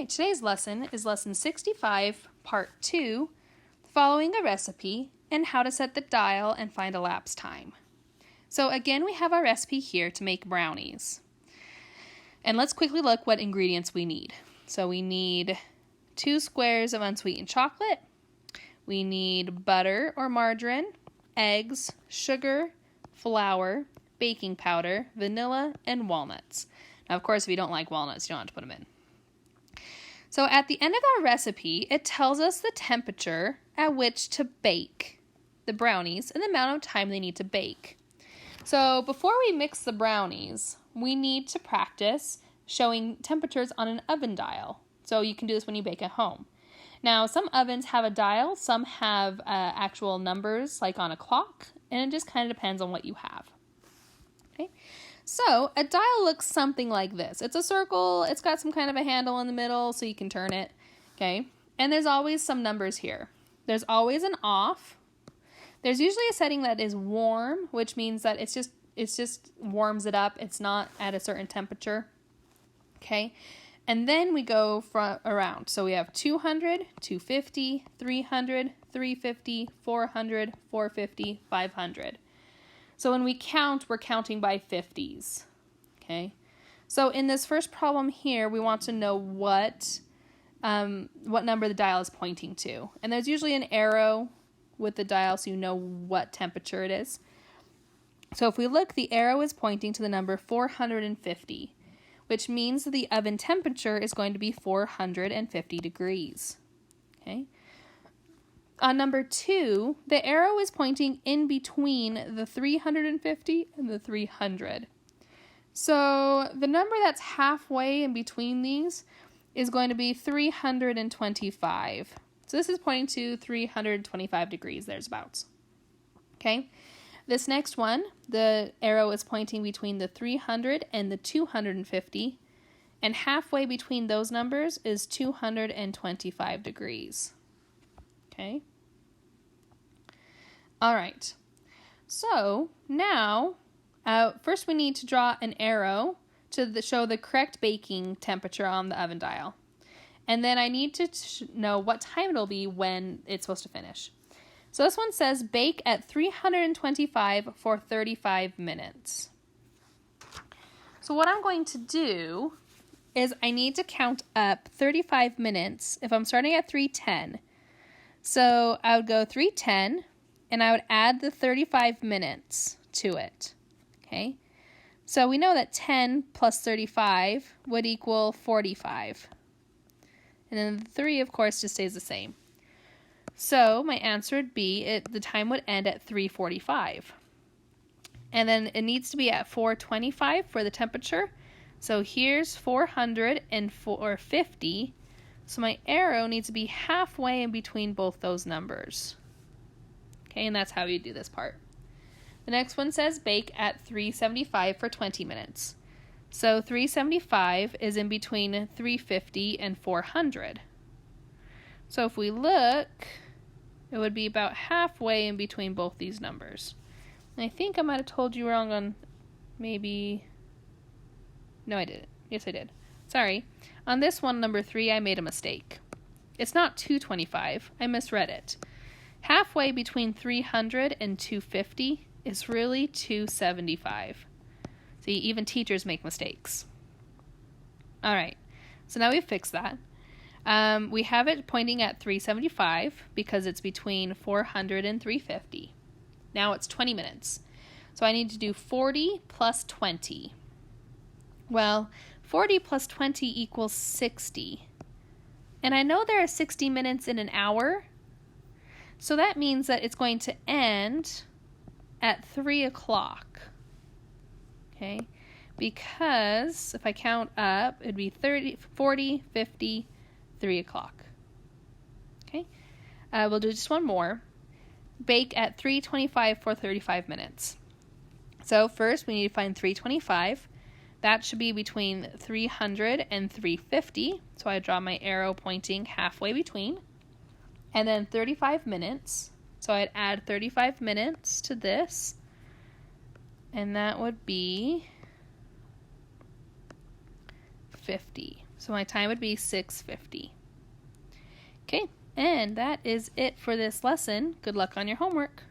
right, today's lesson is lesson 65, part 2, following a recipe and how to set the dial and find elapsed time. So again, we have our recipe here to make brownies. And let's quickly look what ingredients we need. So we need 2 squares of unsweetened chocolate. We need butter or margarine, eggs, sugar, flour, baking powder, vanilla, and walnuts. Now, of course, if you don't like walnuts, you don't have to put them in. So at the end of our recipe, it tells us the temperature at which to bake the brownies and the amount of time they need to bake. So before we mix the brownies, we need to practice showing temperatures on an oven dial. So you can do this when you bake at home. Now, some ovens have a dial, some have actual numbers like on a clock, and it just kind of depends on what you have. Okay. So a dial looks something like this. It's a circle, it's got some kind of a handle in the middle so you can turn it, okay? And there's always some numbers here. There's always an off. There's usually a setting that is warm, which means that it's just warms it up. It's not at a certain temperature, okay? And then we go from around. So we have 200, 250, 300, 350, 400, 450, 500. So when we count, we're counting by 50s, okay? So in this first problem here, we want to know what number the dial is pointing to. And there's usually an arrow with the dial so you know what temperature it is. So if we look, the arrow is pointing to the number 450, which means that the oven temperature is going to be 450 degrees, okay? On number 2, the arrow is pointing in between the 350 and the 300. So the number that's halfway in between these is going to be 325. So this is pointing to 325 degrees, thereabouts. Okay? This next one, the arrow is pointing between the 300 and the 250, and halfway between those numbers is 225 degrees. Okay? All right. So now, first we need to draw an arrow to show the correct baking temperature on the oven dial. And then I need to know what time it'll be when it's supposed to finish. So this one says bake at 325 for 35 minutes. So what I'm going to do is I need to count up 35 minutes if I'm starting at 310. So I would go 310, and I would add the 35 minutes to it, okay? So we know that 10 plus 35 would equal 45. And then the 3, of course, just stays the same. So my answer would be, the time would end at 3:45. And then it needs to be at 425 for the temperature. So here's 450. So my arrow needs to be halfway in between both those numbers. Okay, and that's how you do this part. The next one says bake at 375 for 20 minutes. So 375 is in between 350 and 400. So if we look, it would be about halfway in between both these numbers. And I think I might have told you wrong on maybe... No, I didn't. Yes, I did. Sorry. On this one, number 3, I made a mistake. It's not 225. I misread it. Halfway between 300 and 250 is really 275. See, even teachers make mistakes. All right. So now we've fixed that. We have it pointing at 375 because it's between 400 and 350. Now it's 20 minutes. So I need to do 40 plus 20. Well, 40 plus 20 equals 60. And I know there are 60 minutes in an hour. So that means that it's going to end at 3 o'clock. Okay? Because if I count up, it'd be 30, 40, 50, 3 o'clock. Okay? We'll do just one more. Bake at 325 for 35 minutes. So first we need to find 325. That should be between 300 and 350. So I draw my arrow pointing halfway between. And then 35 minutes. So I'd add 35 minutes to this. And that would be 50. So my time would be 6:50. Okay, and that is it for this lesson. Good luck on your homework.